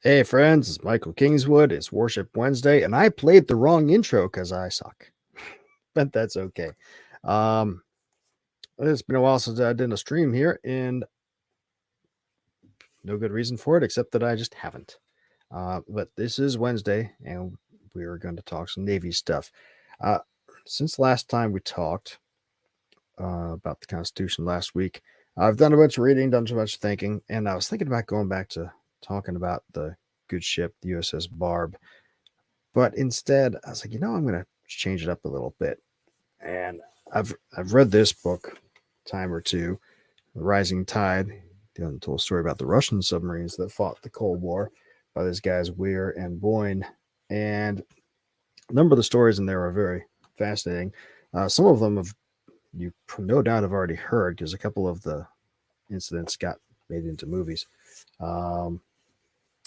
Hey friends, it's Michael Kingswood. It's Warship Wednesday, and I played the wrong intro because I suck. But that's okay. Um, it's been a while since I did a stream here, and no good reason for it except that I just haven't. But this is Wednesday, and we are going to talk some Navy stuff. Uh, since last time we talked about the Constitution last week, I've done a bunch of reading, done a bunch of thinking, and I was thinking about going back to talking about the good ship, the USS Barb. But instead, I was like, I'm going to change it up a little bit. And I've read this book a time or two, The Rising Tide, the untold story about the Russian submarines that fought the Cold War by these guys Weir and Boyne. And a number of the stories in there are very fascinating. Some of them you no doubt have already heard because a couple of the incidents got made into movies.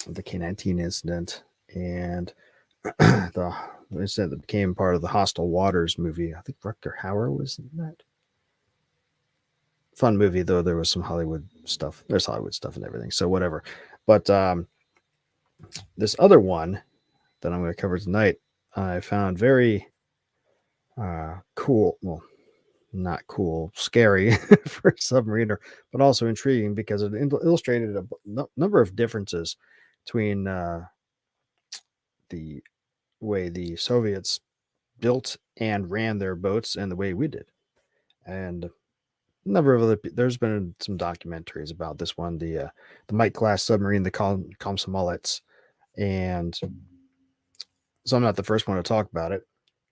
The K-19 incident and the incident that became part of the Hostile Waters movie. I think Rutger Hauer was in that. Fun movie, though. There was some Hollywood stuff. There's Hollywood stuff and everything. So whatever. But this other one that I'm going to cover tonight, I found very cool. Well, not cool, scary for a submariner, but also intriguing because it illustrated a number of differences between the way the Soviets built and ran their boats and the way we did. And a number of other there's been some documentaries about this one, the Mike class submarine, the KOMSOMOLETS, and so I'm not the first one to talk about it,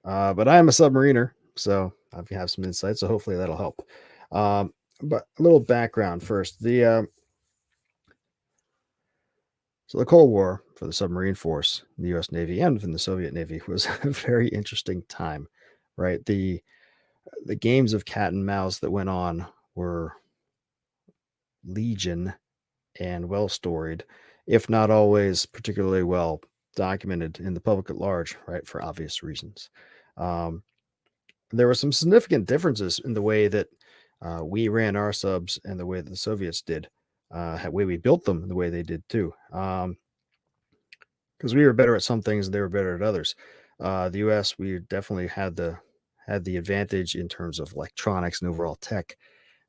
but I am a submariner, so I have some insight. So hopefully that'll help. But a little background first. So the Cold War for the submarine force, the U.S. Navy, and in the Soviet Navy was a very interesting time, right? The games of cat and mouse that went on were legion and well storied, if not always particularly well documented in the public at large, right, for obvious reasons. Um, there were some significant differences in the way that we ran our subs and the way that the Soviets did, the way we built them, and the way they did too. Because we were better at some things and they were better at others. The U.S. we definitely had the advantage in terms of electronics and overall tech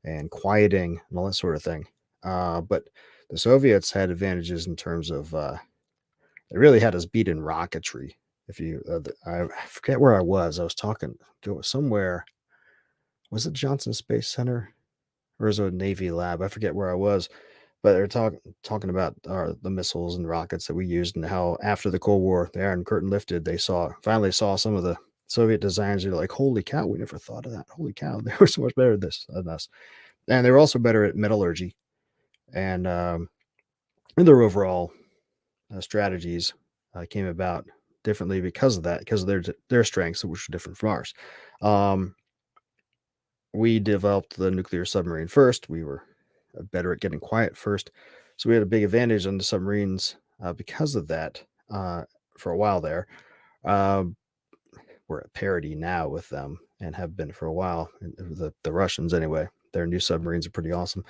and quieting and all that sort of thing. But the Soviets had advantages in terms of they really had us beat in rocketry. If you, I forget where I was. I was talking somewhere. Was it Johnson Space Center or was it a Navy lab? I forget where I was, but they're talking about the missiles and rockets that we used and how after the Cold War, the Iron Curtain lifted, they finally saw some of the Soviet designs. They're like, holy cow, we never thought of that. Holy cow, they were so much better at this than us. And they were also better at metallurgy and their overall strategies came about differently because of that, because of their strengths, which were different from ours. We developed the nuclear submarine first. We were better at getting quiet first, so we had a big advantage on the submarines because of that. For a while there, um, we're at parity now with them and have been for a while. The Russians, anyway, their new submarines are pretty awesome,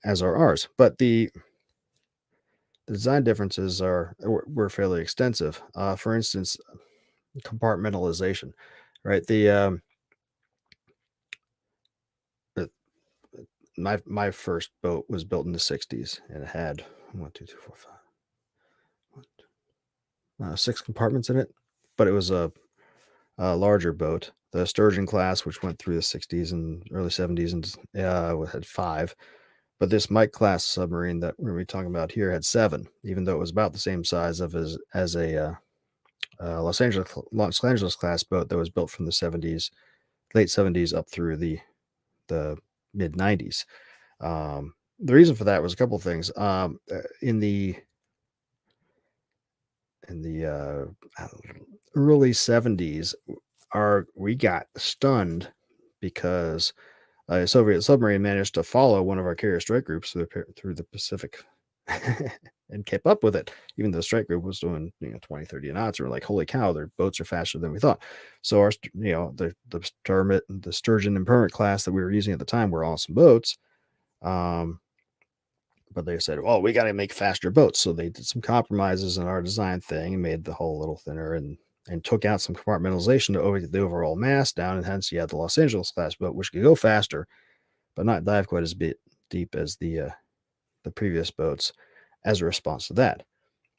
as are ours. But the design differences were fairly extensive. For instance, compartmentalization, right? My first boat was built in the '60s, and it had 1, 2, 3, 4, 5, 6 compartments in it, but it was a larger boat. The Sturgeon class, which went through the '60s and early '70s, and had 5. But this Mike class submarine that we're going to be talking about here had 7, even though it was about the same size as a Los Angeles class boat that was built from the '70s, late '70s up through the mid '90s. The reason for that was a couple of things. In the early '70s, we got stunned because a Soviet submarine managed to follow one of our carrier strike groups through the Pacific and kept up with it, even though the strike group was doing 20, 30 knots. We were like, holy cow, their boats are faster than we thought. So our the Sturgeon and Permit class that we were using at the time were awesome boats. But they said, "Oh, we got to make faster boats." So they did some compromises in our design thing and made the hull a little thinner and took out some compartmentalization to get the overall mass down. And hence, you had the Los Angeles class boat, which could go faster, but not dive quite as deep as the previous boats. As a response to that,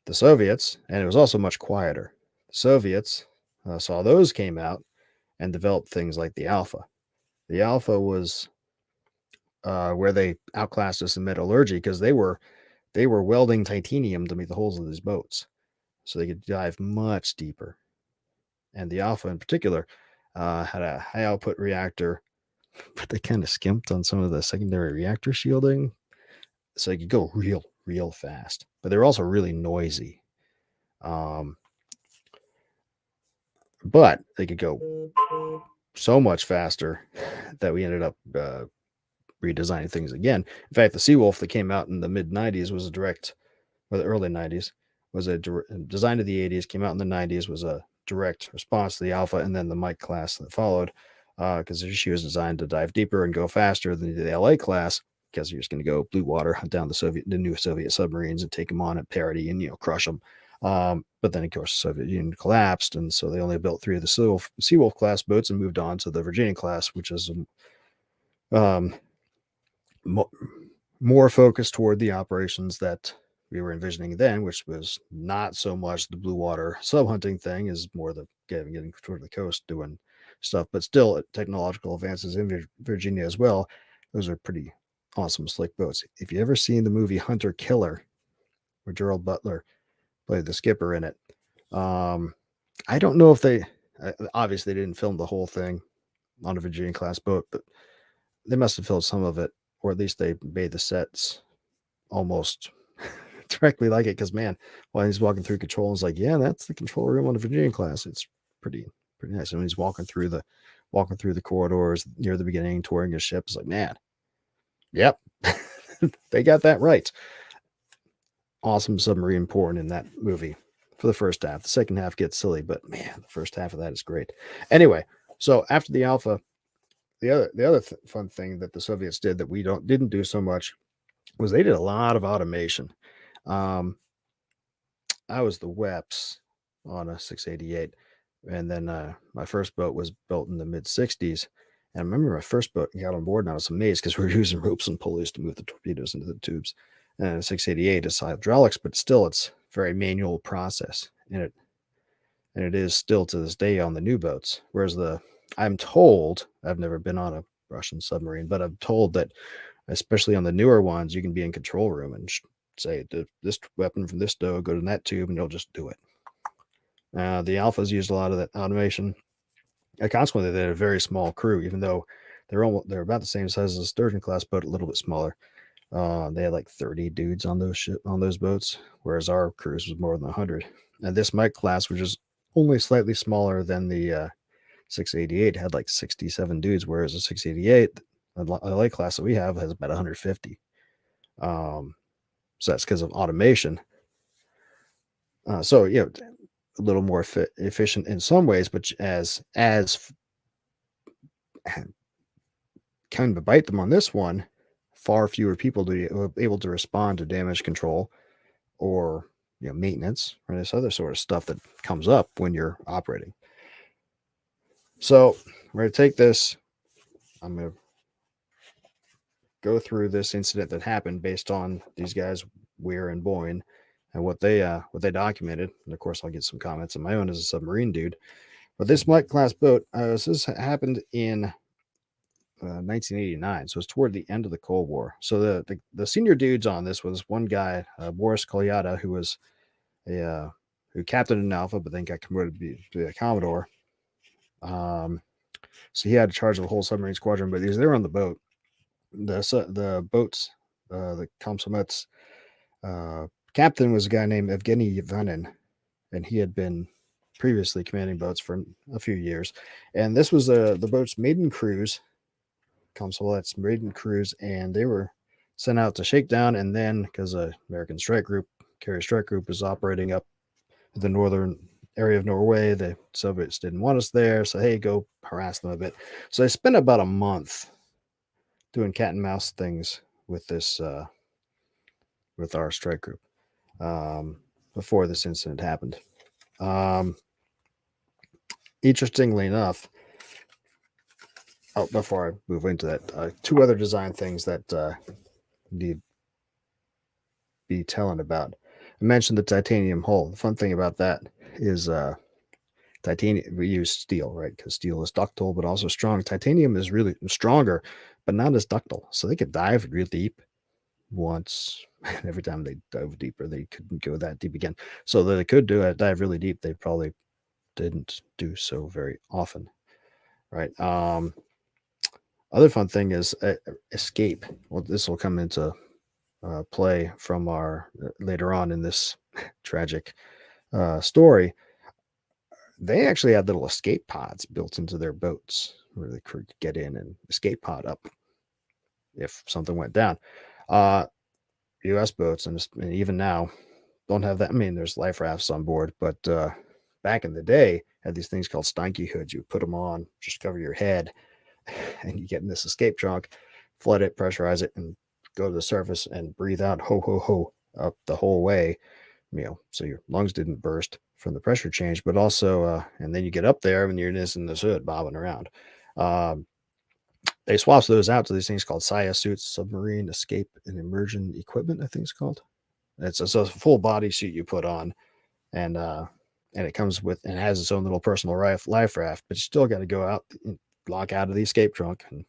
the Soviets, and it was also much quieter. The Soviets saw those came out and developed things like the Alpha. The Alpha was where they outclassed us in metallurgy because they were welding titanium to make the holes of these boats, so they could dive much deeper. And the Alpha, in particular, had a high output reactor, but they kind of skimped on some of the secondary reactor shielding, so they could go real fast. But they were also really noisy. Um, but they could go so much faster that we ended up redesigning things again. In fact, the Seawolf that came out in the mid '90s was a direct, or the early '90s, was a design of the '80s, came out in the '90s, was a direct response to the Alpha, and then the Mike class that followed, because she was designed to dive deeper and go faster than the LA class, because you're just going to go blue water, hunt down the new Soviet submarines and take them on at parity and crush them. But then, of course, the Soviet Union collapsed, and so they only built 3 of the Seawolf class boats and moved on to the Virginia class, which is um, more focused toward the operations that we were envisioning then, which was not so much the blue water sub hunting thing, is more the getting toward the coast doing stuff, but still technological advances in Virginia as well. Those are pretty awesome, slick boats. If you ever seen the movie Hunter Killer, where Gerald Butler played the skipper in it, I don't know if they obviously they didn't film the whole thing on a Virginia class boat, but they must have filmed some of it, or at least they made the sets almost directly like it. Because man, while he's walking through control, it's like, yeah, that's the control room on the Virginia class. It's pretty nice. And when he's walking through the corridors near the beginning, touring his ship, it's like, man, yep, they got that right. Awesome submarine porn in that movie for the first half. The second half gets silly, but man, the first half of that is great. Anyway, so after the Alpha, the other fun thing that the Soviets did that we didn't do so much was they did a lot of automation. Um, I was the WEPS on a 688, and then my first boat was built in the mid 60s. And I remember my first boat got on board, and I was amazed because we were using ropes and pulleys to move the torpedoes into the tubes. And 688 is hydraulics, but still, it's a very manual process, and it is still to this day on the new boats. Whereas I'm told, I've never been on a Russian submarine, but I'm told that especially on the newer ones, you can be in control room and say this weapon from this doe go to that tube, and you'll just do it. The Alphas used a lot of that automation. And consequently, they had a very small crew, even though they're about the same size as a Sturgeon class boat, a little bit smaller. They had like 30 dudes on those boats, whereas our cruise was more than 100. And this Mike class, which is only slightly smaller than the 688, had like 67 dudes, whereas the 688, the LA class that we have, has about 150. So that's because of automation. So a little more efficient in some ways, but as kind of bite them on this one, far fewer people to be able to respond to damage control or maintenance or this other sort of stuff that comes up when you're operating. So we're going to take this. I'm going to go through this incident that happened based on these guys, Weir and Boyne, and what they documented. And of course, I'll get some comments of my own as a submarine dude. But this Mike class boat, this happened in 1989, so it's toward the end of the Cold War. So the senior dudes on this was one guy, Boris Kolyada, who was who captained an Alpha, but then got promoted to be a Commodore. So he had charge of the whole submarine squadron, but they were on the boat. The boats, the KOMSOMOLETS, captain was a guy named Evgeny Ivanin, and he had been previously commanding boats for a few years. And this was the boat's maiden cruise, KOMSOMOLETS maiden cruise, and they were sent out to shake down. And then, because American strike group, carrier strike group, is operating up the northern area of Norway, the Soviets didn't want us there, so hey, go harass them a bit. So they spent about a month doing cat and mouse things with this with our strike group before this incident happened. Um, Interestingly enough, before I move into that, two other design things that need be telling about. I mentioned the titanium hull. The fun thing about that is titanium. We use steel, right? Because steel is ductile, but also strong. Titanium is really stronger, but not as ductile. So they could dive real deep once. Every time they dove deeper, they couldn't go that deep again. So that they could do it, dive really deep. They probably didn't do so very often, right? Other fun thing is escape. Well, this will come into play from our later on in this tragic story. They actually had little escape pods built into their boats where they could get in and escape pod up if something went down. Uh, U.S. boats and even now don't have that. I mean, there's life rafts on board, but back in the day, had these things called stanky hoods. You put them on, just cover your head, and you get in this escape trunk, flood it, pressurize it, and go to the surface and breathe out ho ho ho up the whole way. So your lungs didn't burst from the pressure change, but also, and then you get up there and you're just in this hood bobbing around. Um, they swapped those out to these things called SIA suits, submarine escape and immersion equipment, I think it's called. It's a full body suit you put on, and it comes with and has its own little personal life raft, but you still got to go out, and lock out of the escape trunk, and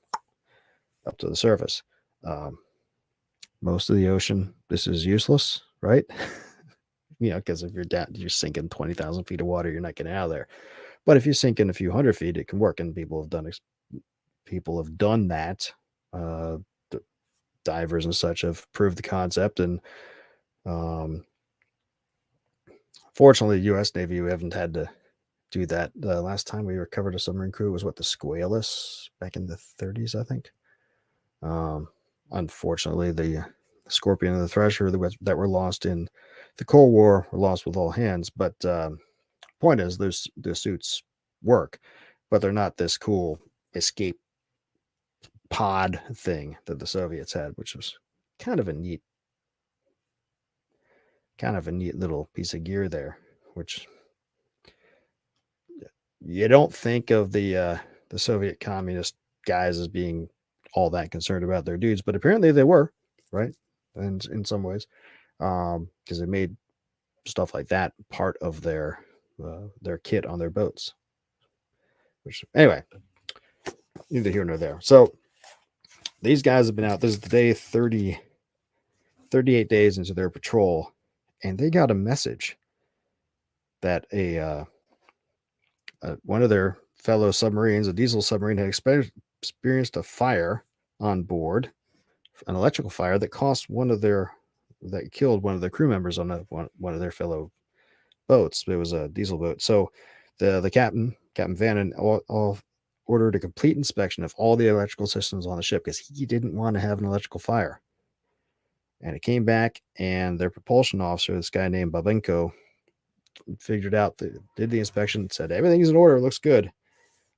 up to the surface. Um, Most of the ocean, this is useless, right? Because if you're down, you're sinking 20,000 feet of water, you're not getting out of there. But if you sink in a few hundred feet, it can work, and people have done that. The divers and such have proved the concept, and um, fortunately, the U.S. Navy, we haven't had to do that. The last time we recovered a submarine crew was the Squalus back in the 30s, I think. Um, Unfortunately, the Scorpion and the Thresher that were lost in the Cold War were lost with all hands. But point is, the suits work, but they're not this cool escape pod thing that the Soviets had, which was kind of a neat, little piece of gear there. Which you don't think of the Soviet communist guys as being all that concerned about their dudes, but apparently they were, right? And in some ways, because they made stuff like that part of their kit on their boats. Which anyway, neither here nor there. So these guys have been out. This is the day 38 days into their patrol, and they got a message that one of their fellow submarines, a diesel submarine, had experienced a fire on board, an electrical fire that killed one of the crew members on one of their fellow boats. It was a diesel boat. So the Captain Vannon, all ordered a complete inspection of all the electrical systems on the ship because he didn't want to have an electrical fire. And it came back, and their propulsion officer, this guy named Babenko, figured out, did the inspection, said everything's in order, looks good.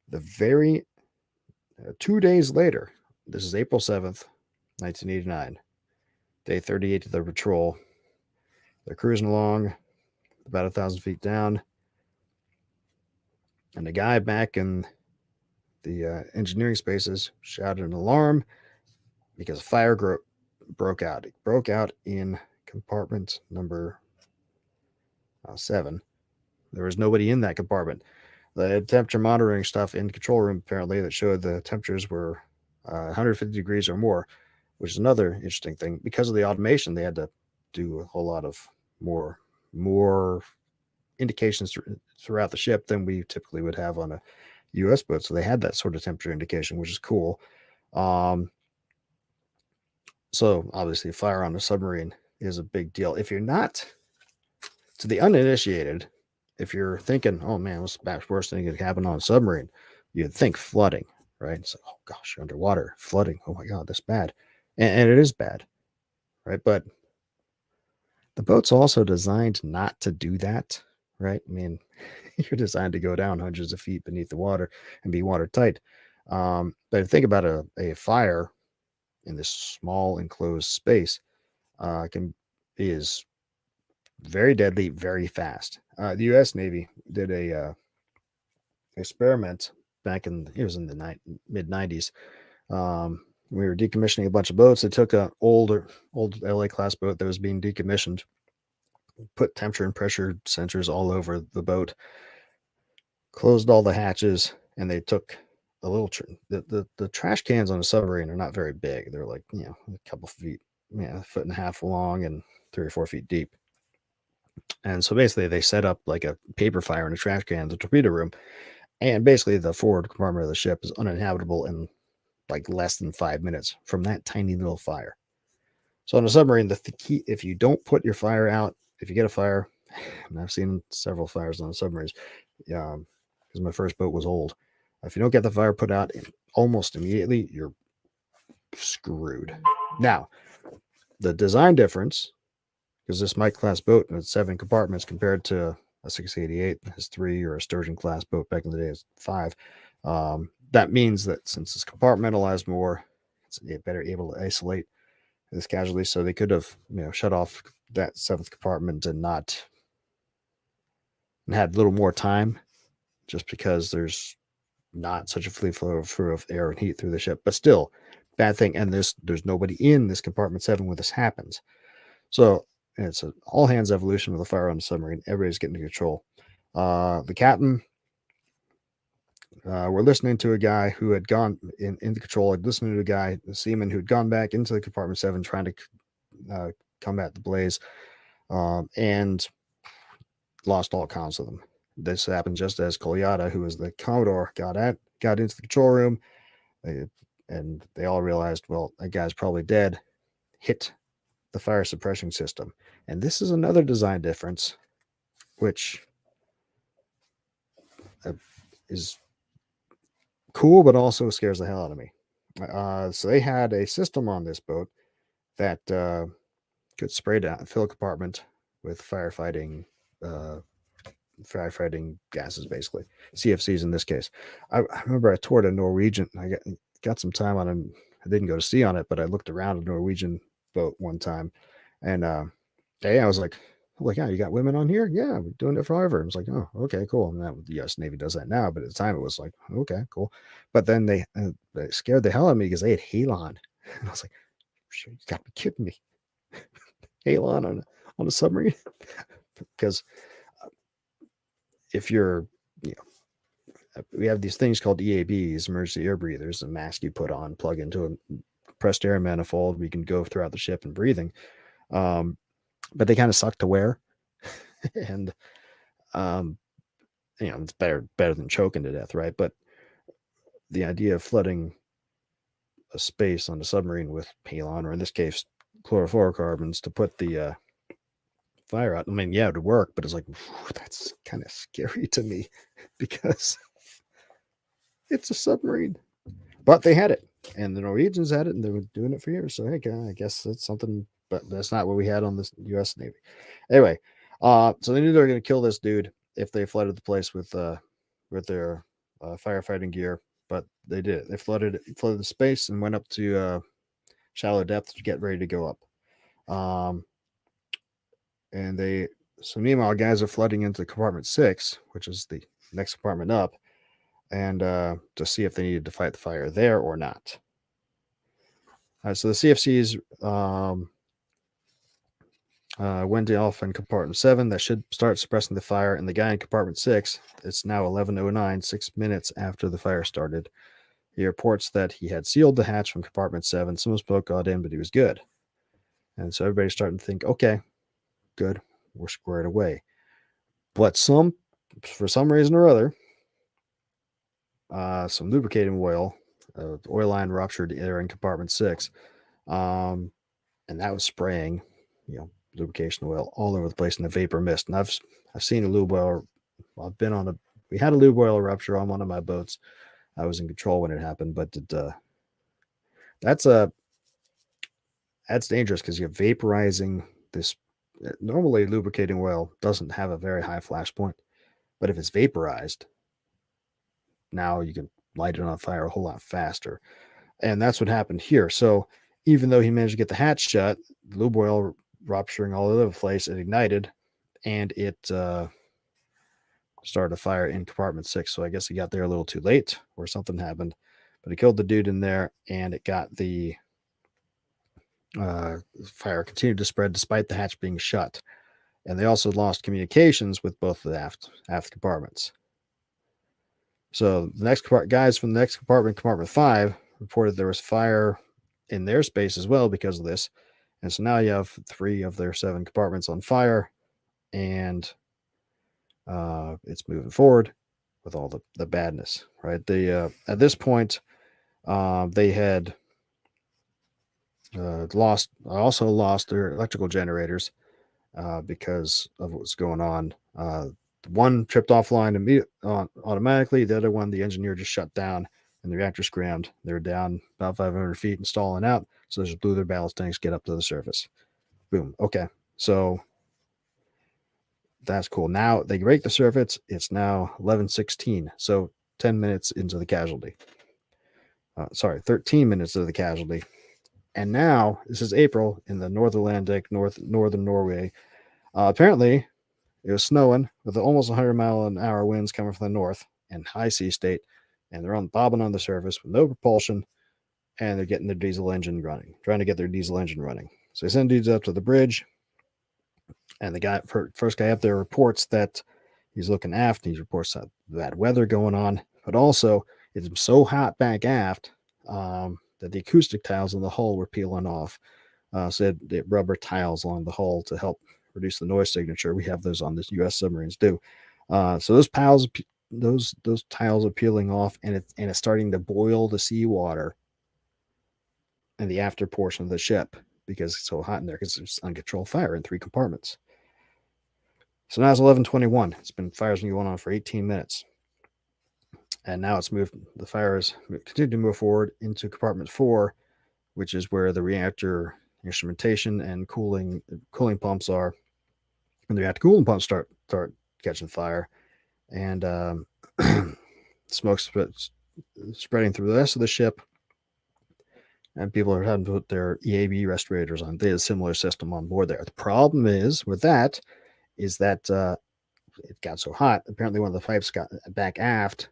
The very 2 days later, this is April 7th, 1989, day 38 of their patrol. They're cruising along about 1,000 feet down, and the guy back in the engineering spaces shouted an alarm because a fire broke out. It broke out in compartment number 7. There was nobody in that compartment. They had temperature monitoring stuff in the control room, apparently, that showed the temperatures were 150 degrees or more, which is another interesting thing. Because of the automation, they had to do a whole lot of more indications throughout the ship than we typically would have on a U.S. boat. So they had that sort of temperature indication, which is cool. So obviously, fire on a submarine is a big deal. If you're not, to the uninitiated, if you're thinking, oh man, what's the worst thing that could happen on a submarine? You'd think flooding, right? So, oh gosh, you're underwater, flooding. Oh my God, that's bad. And it is bad, right? But the boat's also designed not to do that, right? I mean, you're designed to go down hundreds of feet beneath the water and be watertight. But think about a fire in this small enclosed space can is very deadly, very fast. The U.S. Navy did a experiment back in it was in the mid '90s. We were decommissioning a bunch of boats. They took a old LA class boat that was being decommissioned, put temperature and pressure sensors all over the boat, closed all the hatches, and they took a little the trash cans on a submarine are not very big. They're like, a couple feet, a foot and a half long and 3 or 4 feet deep. And so basically they set up like a paper fire in a trash can in the torpedo room. And basically the forward compartment of the ship is uninhabitable in like less than 5 minutes from that tiny little fire. So on a submarine, the key, if you don't put your fire out, if you get a fire, and I've seen several fires on submarines, because my first boat was old. If you don't get the fire put out almost immediately, you're screwed. Now, the design difference, because this Mike class boat had 7 compartments compared to a 688 has 3, or a Sturgeon class boat back in the day is 5. That means that since it's compartmentalized more, it's better able to isolate this casualty. So they could have shut off that 7th compartment and had a little more time, just because there's not such a free flow of air and heat through the ship. But still, bad thing. And there's nobody in this compartment 7 when this happens. So it's an all hands evolution with a fire on the submarine. Everybody's getting to control. The captain, we're listening to a guy who had gone in the control, listening to a guy, the seaman who'd gone back into the compartment 7 trying to combat the blaze, and lost all accounts of them. This happened just as Kolyada, who was the Commodore, got into the control room, and they all realized, well, that guy's probably dead, hit the fire suppression system. And this is another design difference, which is cool, but also scares the hell out of me. So they had a system on this boat that could spray down, fill a compartment with firefighting gases, basically CFCs in this case. I remember I toured a Norwegian. I got some time on it. I didn't go to sea on it, but I looked around a Norwegian boat one time, and I was like, yeah, you got women on here? Yeah, we're doing it forever. I was like, oh, okay, cool. And that the U.S. Navy does that now, but at the time it was like, okay, cool. But then they scared the hell out of me because they had halon, and I was like, sure, you got to be kidding me. Halon on a submarine? Because if you're, we have these things called EABs, emergency air breathers, a mask you put on, plug into a compressed air manifold. We can go throughout the ship and breathing. But they kind of suck to wear. And, it's better than choking to death, right? But the idea of flooding a space on a submarine with halon, or in this case, chlorofluorocarbons, to put the fire out. I mean, yeah, it would work, but it's like, that's kind of scary to me because it's a submarine. But they had it, and the Norwegians had it, and they were doing it for years. So, hey, I guess it's something, but that's not what we had on the U.S. Navy. Anyway, so they knew they were going to kill this dude if they flooded the place with their firefighting gear, but they did. They flooded the space and went up to shallow depth to get ready to go up. So meanwhile, guys are flooding into compartment 6, which is the next compartment up, and to see if they needed to fight the fire there or not. So the CFCs went off in compartment 7. That should start suppressing the fire, and the guy in compartment 6, it's now 11:09, 6 minutes after the fire started. He reports that he had sealed the hatch from compartment 7. Some smoke got in, but he was good. And so everybody's starting to think, okay, good, we're squared away. But for some reason or other, some lubricating oil, oil line ruptured there in compartment 6, and that was spraying, lubrication oil all over the place in the vapor mist. And I've seen a lube oil. We had a lube oil rupture on one of my boats. I was in control when it happened, but that's dangerous because you're vaporizing this. Normally, lubricating oil doesn't have a very high flash point, but if it's vaporized, now you can light it on fire a whole lot faster. And that's what happened here. So even though he managed to get the hatch shut, lube oil rupturing all over the place. It ignited, and it started a fire in compartment 6. So I guess he got there a little too late, or something happened. But he killed the dude in there, and it got the fire continued to spread despite the hatch being shut. And they also lost communications with both of the aft compartments. So the next guys from the next compartment, compartment 5, reported there was fire in their space as well because of this. And so now you have 3 of their 7 compartments on fire, and it's moving forward with all the badness, right? They at this point they had also lost their electrical generators because of what's going on. One tripped offline automatically. The other one, the engineer just shut down, and the reactor scrammed. They were down about 500 feet and stalling out. So they just blew their ballast tanks, get up to the surface. Boom. Okay. So that's cool. Now they break the surface. It's now 11:16. So 10 minutes into the casualty. 13 minutes into the casualty. And now this is April in the North Atlantic, northern Norway. Apparently, it was snowing with almost 100-mile-an-hour winds coming from the north and high sea state, and they're bobbing on the surface with no propulsion, and they're getting their diesel engine running, trying to get their diesel engine running. So they send dudes up to the bridge, and the first guy up there reports that he's looking aft. He reports that bad weather going on, but also it's so hot back aft that the acoustic tiles in the hull were peeling off. So they had rubber tiles along the hull to help reduce the noise signature. We have those on the U.S. submarines too. So those tiles are peeling off, and it's starting to boil the seawater in the after portion of the ship because it's so hot in there because there's uncontrolled fire in 3 compartments. So now it's 11:21. Fire's been going on for 18 minutes. And now the fire has continued to move forward into compartment 4, which is where the reactor instrumentation and cooling pumps are. And the reactor cooling pumps start catching fire, and smoke spreading through the rest of the ship. And people are having to put their EAB respirators on. They have a similar system on board there. The problem is that it got so hot. Apparently, one of the pipes got back aft.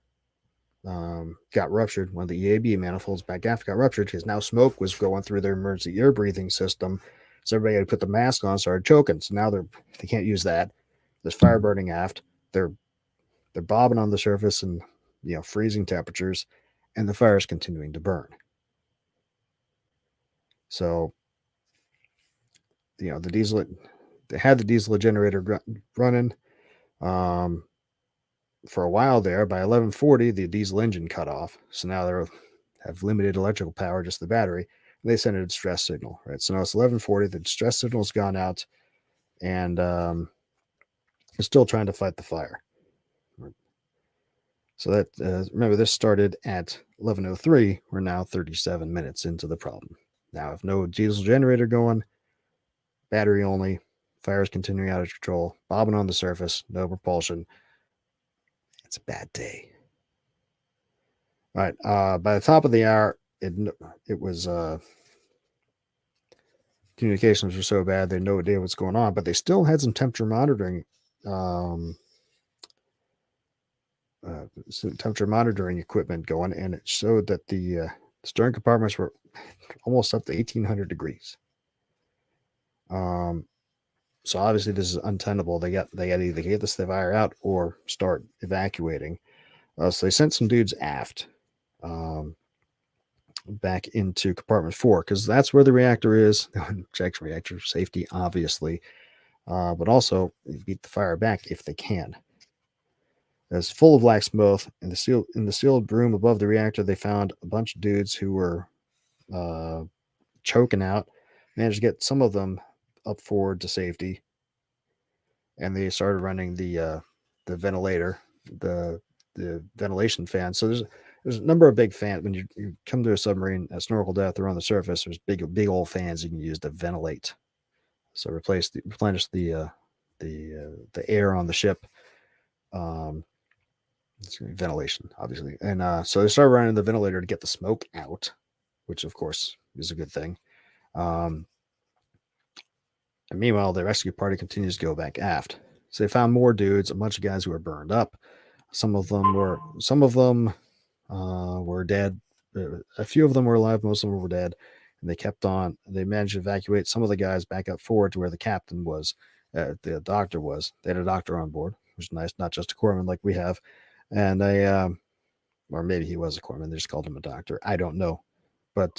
Got ruptured. One of the EAB manifolds back aft got ruptured because now smoke was going through their emergency air breathing system. So everybody had to put the mask on, started choking. So now they can't use that. There's fire burning aft. They're bobbing on the surface and freezing temperatures, and the fire is continuing to burn. So they had the diesel generator running. For a while there, by 11:40, the diesel engine cut off. So now they have limited electrical power, just the battery. They send a distress signal, right? So now it's 11:40. The distress signal's gone out, and it's still trying to fight the fire. So that remember, this started at 11:03. We're now 37 minutes into the problem. Now, if no diesel generator going, battery only, fire is continuing out of control, bobbing on the surface, no propulsion. It's a bad day. All right. By the top of the hour, it was communications were so bad they had no idea what's going on, but they still had some temperature monitoring equipment going, and it showed that the stern compartments were almost up to 1,800 degrees. So obviously this is untenable. They got to either get this fire out or start evacuating. So they sent some dudes aft, back into compartment 4, because that's where the reactor is. Checks reactor safety, obviously, but also beat the fire back if they can. It's full of black smoke. In the sealed room above the reactor, they found a bunch of dudes who were choking out. Managed to get some of them up forward to safety, and they started running the ventilator, the ventilation fan. So there's a number of big fans when you come to a submarine at snorkel depth or on the surface. There's big old fans you can use to ventilate. So replenish the air on the ship. Ventilation, obviously, and so they started running the ventilator to get the smoke out, which of course is a good thing. And meanwhile, the rescue party continues to go back aft. So they found more dudes, a bunch of guys who were burned up. Some of them were dead. A few of them were alive. Most of them were dead. And they kept on. They managed to evacuate some of the guys back up forward to where the captain was, the doctor was. They had a doctor on board, which is nice, not just a corpsman like we have. And or maybe he was a corpsman. They just called him a doctor. I don't know. But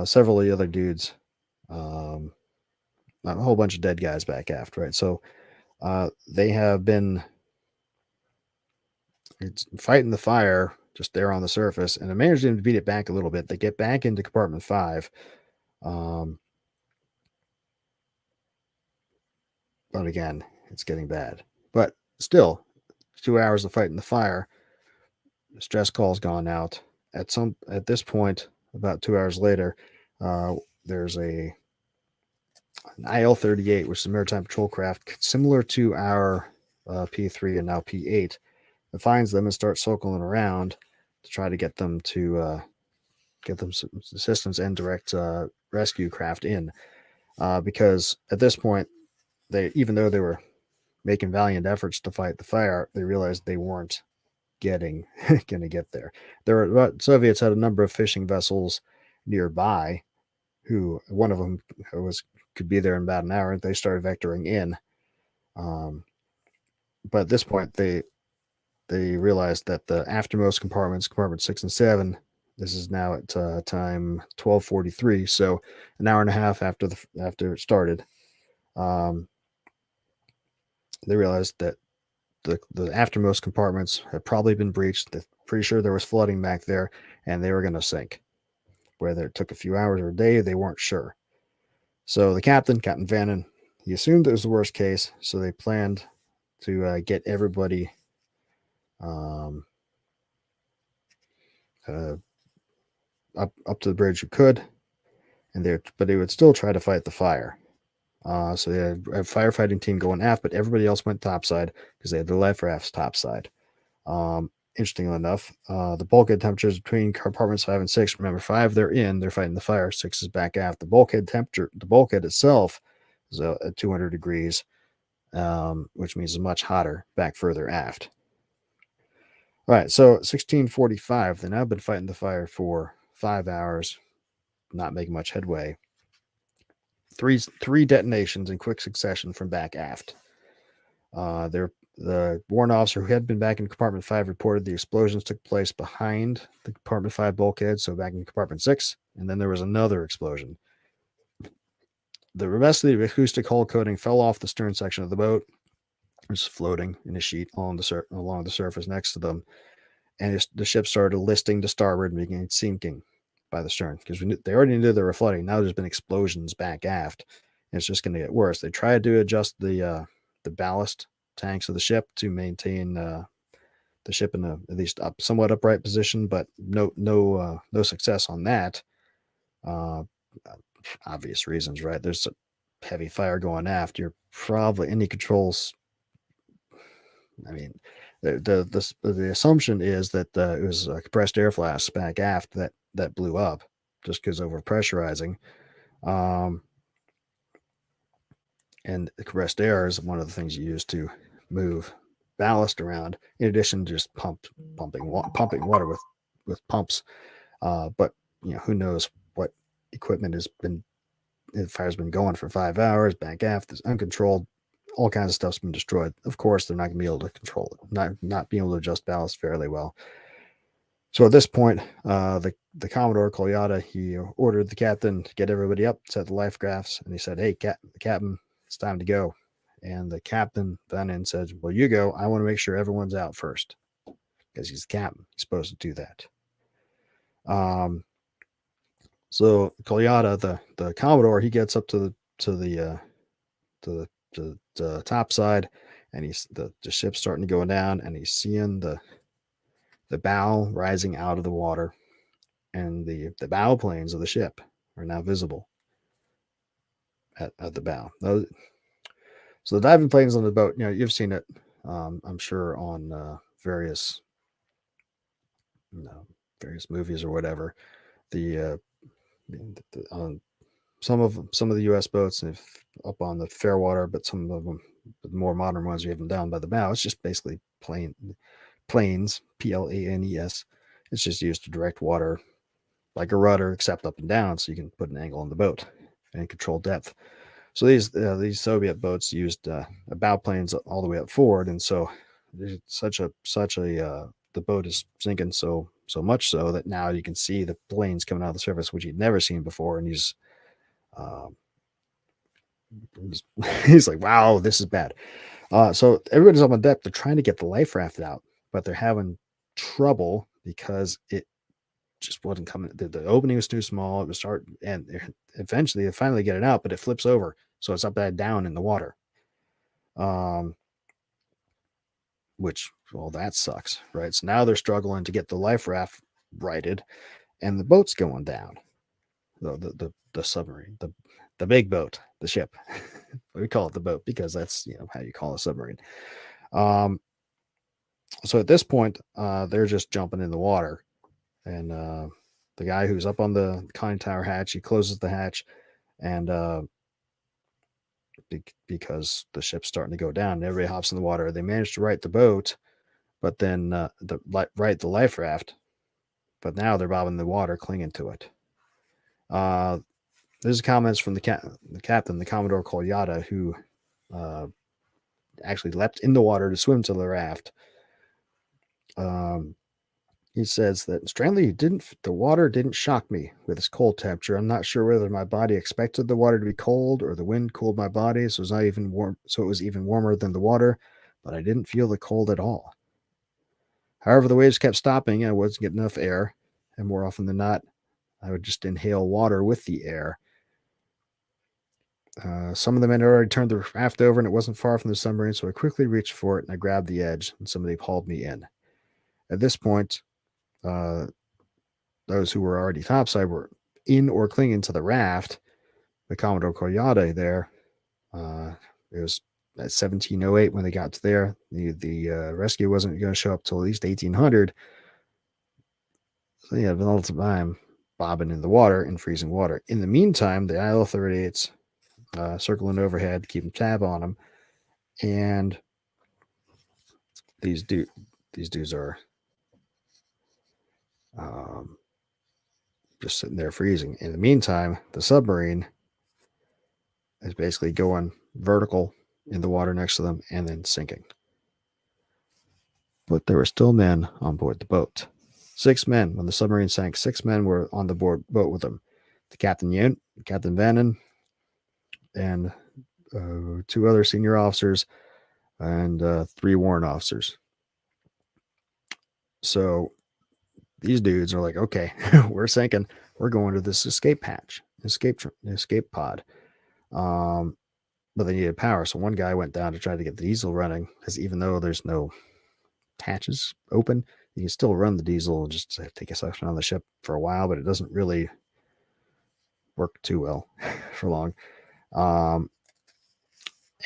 several of the other dudes, um, a whole bunch of dead guys back aft, right? So they have been fighting the fire just there on the surface, and they managed to beat it back a little bit. They get back into compartment 5. But again, it's getting bad. But still, 2 hours of fighting the fire, stress call's gone out. At this point, about 2 hours later, there's an IL-38, which is a maritime patrol craft similar to our P3 and now P8. It finds them and starts circling around to try to get them some assistance and direct rescue craft in. Because at this point, even though they were making valiant efforts to fight the fire, they realized they weren't going to get there. Soviets had a number of fishing vessels nearby, who one of them could be there in about an hour, and they started vectoring in. But at this point, they realized that the aftermost compartments, compartment 6 and 7, this is now at time 12:43, so an hour and a half after it started. They realized that the aftermost compartments had probably been breached. They're pretty sure there was flooding back there, and they were going to sink. Whether it took a few hours or a day, they weren't sure. So the Captain Vannon, he assumed it was the worst case, so they planned to get everybody up to the bridge who could, but they would still try to fight the fire. So they had a firefighting team going aft, but everybody else went topside because they had their life rafts topside. Interestingly enough, the bulkhead temperatures between compartments 5 and 6. Remember, 5 they're fighting the fire. 6 is back aft. The bulkhead itself is at 200 degrees, which means it's much hotter back further aft. All right, so 16:45. They've now been fighting the fire for 5 hours, not making much headway. Three detonations in quick succession from back aft. The warrant officer who had been back in compartment 5 reported the explosions took place behind the compartment 5 bulkhead, so back in compartment 6, and then there was another explosion. The rest of the acoustic hull coating fell off the stern section of the boat. It was floating in a sheet along the surface next to them, and the ship started listing to starboard and began sinking by the stern because they already knew they were flooding. Now there's been explosions back aft, and it's just going to get worse. They tried to adjust the ballast tanks of the ship to maintain the ship in at least somewhat upright position, but no success on that. Obvious reasons, right? There's a heavy fire going aft. You're probably any controls. I mean, the assumption is that it was compressed air flasks back aft that blew up just because over pressurizing. And the compressed air is one of the things you use to move ballast around, in addition to just pumping water with pumps. But who knows what equipment the fire's been going for 5 hours back aft. It's uncontrolled. All kinds of stuff's been destroyed. Of course, they're not going to be able to control it, not being able to adjust ballast fairly well. So at this point, the Commodore Kolyada, he ordered the captain to get everybody up, set the life rafts, and he said, "Hey, Captain, it's time to go." And the captain then said, "Well, you go. I want to make sure everyone's out first because he's the captain. He's supposed to do that." So Kolyada, the Commodore, he gets up to the top side, and the ship's starting to go down, and he's seeing the bow rising out of the water, and the bow planes of the ship are now visible at the bow. So the diving planes on the boat, you've seen it, I'm sure, on various movies or whatever. On some of the U.S. boats and up on the fair water, but some of them, the more modern ones, we have them down by the bow. It's just basically planes, planes. It's just used to direct water like a rudder, except up and down, so you can put an angle on the boat and control depth. So these Soviet boats used bow planes all the way up forward, and so there's such a the boat is sinking so much so that now you can see the planes coming out of the surface, which you'd never seen before, and um, he's he's like, wow, this is bad. So everybody's up on deck. They're trying to get the life raft out, but they're having trouble because it just wasn't coming. The opening was too small. It was start, and eventually they finally get it out, but it flips over, so it's upside down in the water. Um, which, well, that sucks, right? So now they're struggling to get the life raft righted, and the boat's going down. The submarine, the big boat, the ship. We call it the boat because that's how you call a submarine. Um, so at this point, they're just jumping in the water, and the guy who's up on the conning tower hatch, he closes the hatch, and because the ship's starting to go down, and everybody hops in the water. They manage to right the boat, but then right the life raft, but now they're bobbing in the water, clinging to it. There's comments from the captain, the Commodore Kolyada, who uh, actually leapt in the water to swim to the raft. He says that the water didn't shock me with its cold temperature. I'm not sure whether my body expected the water to be cold or the wind cooled my body, so it was not even warm, so it was even warmer than the water, but I didn't feel the cold at all. However, the waves kept stopping and I wasn't getting enough air, and more often than not, I would just inhale water with the air. Some of the men had already turned the raft over and it wasn't far from the submarine, so I quickly reached for it and I grabbed the edge and somebody hauled me in. At this point, uh, those who were already topside were in or clinging to the raft. The Commodore Koyade there, it was at 1708 when they got to there. The rescue wasn't going to show up till at least 1800. So yeah, been all the time bobbing in the water in freezing water. In the meantime, the IL-38s circling overhead, keeping tab on them, and these dudes are um, just sitting there freezing. In the meantime, the submarine is basically going vertical in the water next to them and then sinking. But there were still men on board the boat. 6 men. When the submarine sank, 6 men were on the boat with them. The Captain Yunt, Captain Vannon, and 2 other senior officers, and 3 warrant officers. So these dudes are like, okay, we're sinking. We're going to this escape pod. But they needed power. So one guy went down to try to get the diesel running, because even though there's no hatches open, you can still run the diesel and just take a section on the ship for a while, but it doesn't really work too well for long.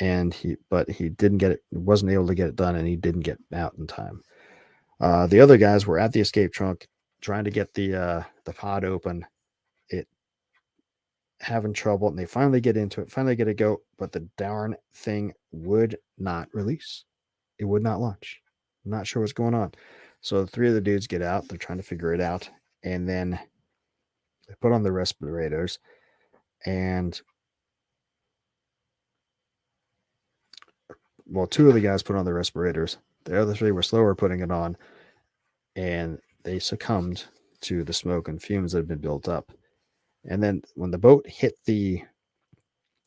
And he didn't get it, wasn't able to get it done, and he didn't get out in time. The other guys were at the escape trunk trying to get the pod open. It having trouble, and they finally get into it, finally get it go, but the darn thing would not release. It would not launch. I'm not sure what's going on. So the 3 of the dudes get out. They're trying to figure it out, and then they put on the respirators, and 2 of the guys put on the respirators. The other 3 were slower putting it on, and they succumbed to the smoke and fumes that had been built up. And then when the boat hit the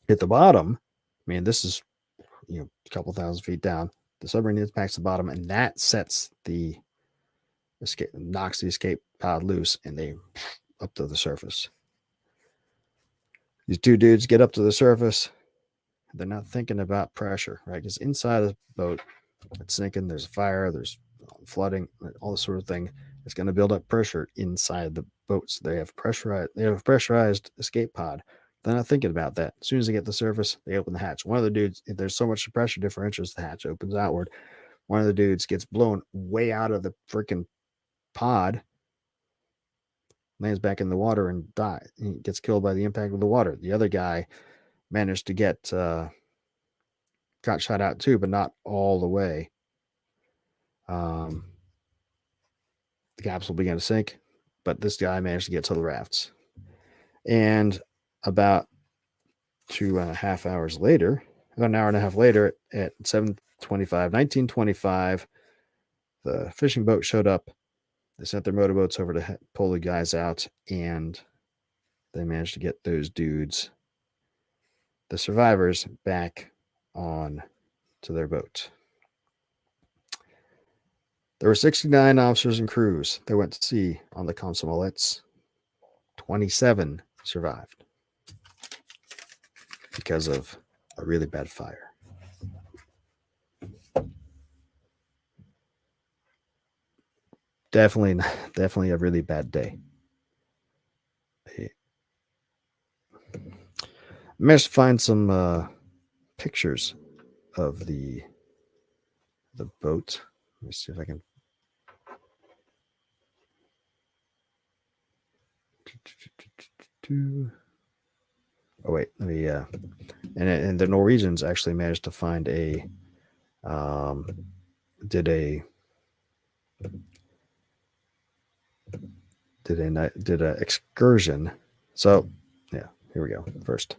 bottom, I mean, this is a couple thousand feet down. The submarine impacts the bottom, and that sets the escape, knocks the escape pod loose, and they up to the surface. These 2 dudes get up to the surface. They're not thinking about pressure, right? Because inside the boat, it's sinking. There's a fire. There's flooding, all this sort of thing. It's going to build up pressure inside the boats. They have a pressurized escape pod. They're not thinking about that. As soon as they get to the surface, they open the hatch. One of the dudes, if there's so much pressure differentials, the hatch opens outward. One of the dudes gets blown way out of the freaking pod, lands back in the water and dies. He gets killed by the impact of the water. The other guy managed to get got shot out too, but not all the way. The capsule began to sink, but this guy managed to get to the rafts. And about 2.5 hours later, about an hour and a half later, at 1925, the fishing boat showed up. They sent their motorboats over to pull the guys out, and they managed to get those dudes, the survivors, back on to their boat. There were 69 officers and crews that went to sea on the KOMSOMOLETS. 27 survived because of a really bad fire. Definitely a really bad day. I managed to find some pictures of the boat. Let me see if I can. Oh wait, let me. And the Norwegians actually managed to find did a excursion. So yeah, here we go. First,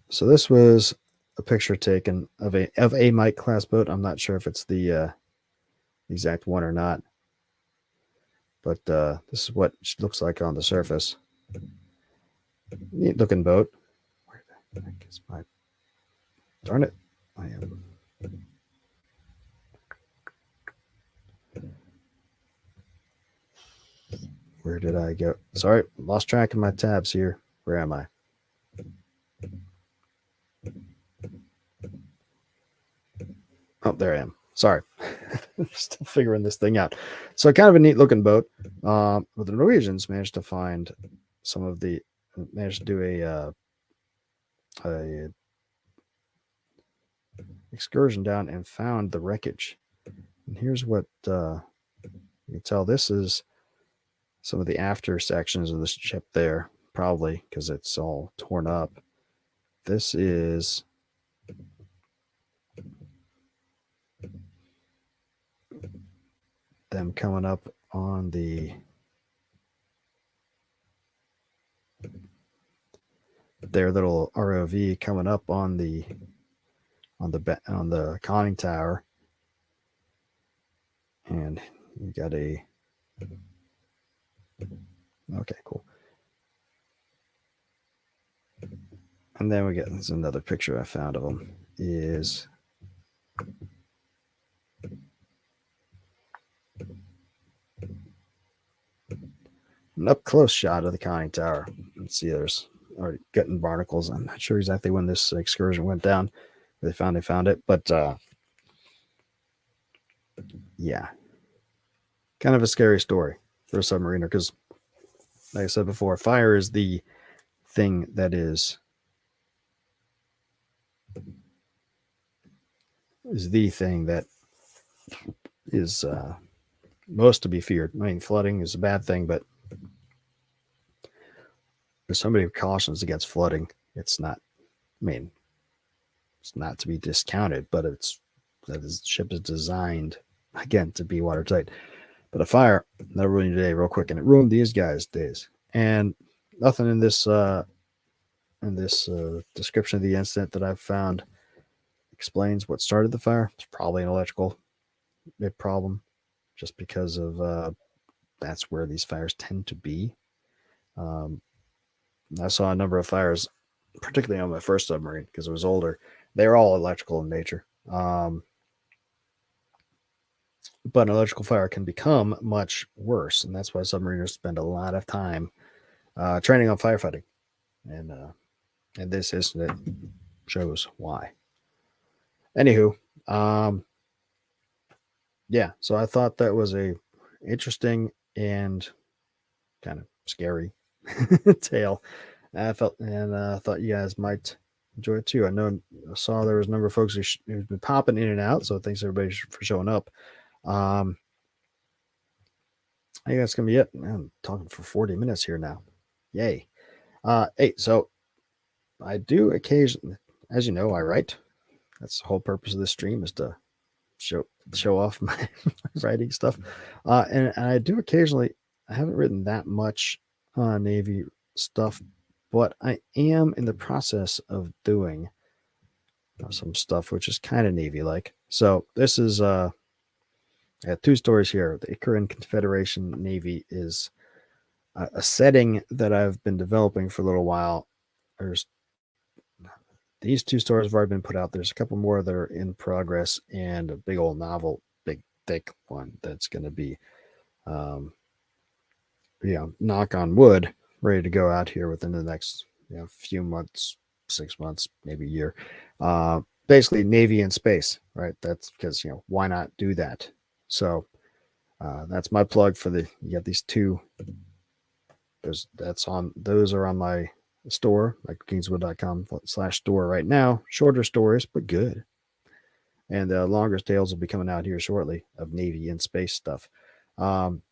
so this was a picture taken of a Mike class boat. I'm not sure if it's the exact one or not, but this is what it looks like on the surface. Neat looking boat. Where the heck is my? Darn it! I am. Where did I go? Sorry, lost track of my tabs here. Where am I? Oh, there I am. Sorry. Still figuring this thing out. So kind of a neat looking boat. But the Norwegians managed to find managed to do a excursion down and found the wreckage. And here's what you can tell. This is some of the after sections of the ship there, probably because it's all torn up. This is them coming up on their little ROV coming up on the conning tower, and you got okay, cool. And then we get this another picture I found of them is an up close shot of the conning tower. Let's see, there's already getting barnacles. I'm not sure exactly when this excursion went down. They found it, but yeah, kind of a scary story for a submariner because, like I said before, fire is the thing that is the thing that is most to be feared. I mean, flooding is a bad thing, but there's so many precautions against flooding. It's not. I mean, it's not to be discounted, but the ship is designed again to be watertight. But a fire that ruined your day real quick, and it ruined these guys' days. And nothing in this description of the incident that I've found explains what started the fire. It's probably an electrical problem, just because of that's where these fires tend to be. I saw a number of fires, particularly on my first submarine because it was older. They were all electrical in nature. But an electrical fire can become much worse, and that's why submariners spend a lot of time training on firefighting. And this incident shows why. Anywho, yeah, so I thought that was a interesting and kind of scary tale. I thought you guys might enjoy it too. I saw there was a number of folks who've been popping in and out, so thanks everybody for showing up. I think that's gonna be it. Man, I'm talking for 40 minutes here now. Yay. Hey, so I do occasionally, as you know, I write. That's the whole purpose of this stream is to show show off my writing stuff. And I do occasionally. I haven't written that much Navy stuff, but I am in the process of doing some stuff which is kind of Navy like. So this is I have two stories here. The Icaran Confederation Navy is a setting that I've been developing for a little while. There's these two stories have already been put out. There's a couple more that are in progress, and a big old novel, big thick one that's going to be, um, knock on wood, ready to go out here within the next few months, 6 months, maybe a year. Basically, Navy in space, right? That's because why not do that? So that's my plug for the. You got these two. Those are on my store, like kingswood.com/store right now. Shorter stories, but good. And longer tales will be coming out here shortly of Navy and space stuff. In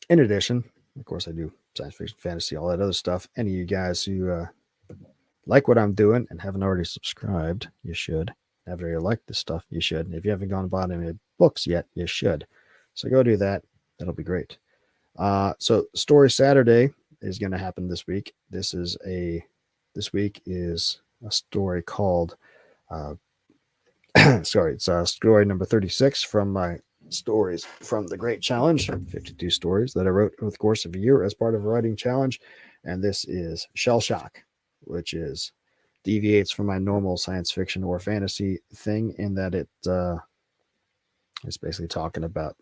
addition, of course, I do science fiction, fantasy, all that other stuff. Any of you guys who like what I'm doing and haven't already subscribed, you should. Haven't already liked this stuff, you should. And if you haven't gone and bought any books yet, you should. So go do that. That'll be great. So Story Saturday is going to happen this week. This week is a story called, sorry, it's story number 36 from my stories from the Great Challenge, 52 stories that I wrote over the course of a year as part of a writing challenge. And this is Shell Shock, which deviates from my normal science fiction or fantasy thing in that it's basically talking about,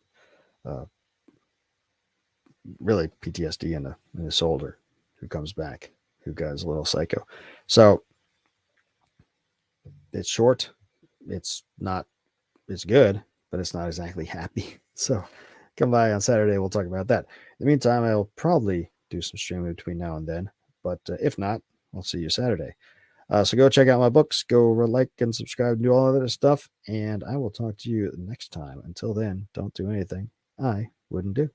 really PTSD in a soldier who comes back, who goes a little psycho. So it's short. It's good, but it's not exactly happy. So come by on Saturday. We'll talk about that. In the meantime, I'll probably do some streaming between now and then, but if not, I'll see you Saturday. So go check out my books, go like and subscribe, do all of that stuff, and I will talk to you next time. Until then, don't do anything I wouldn't do.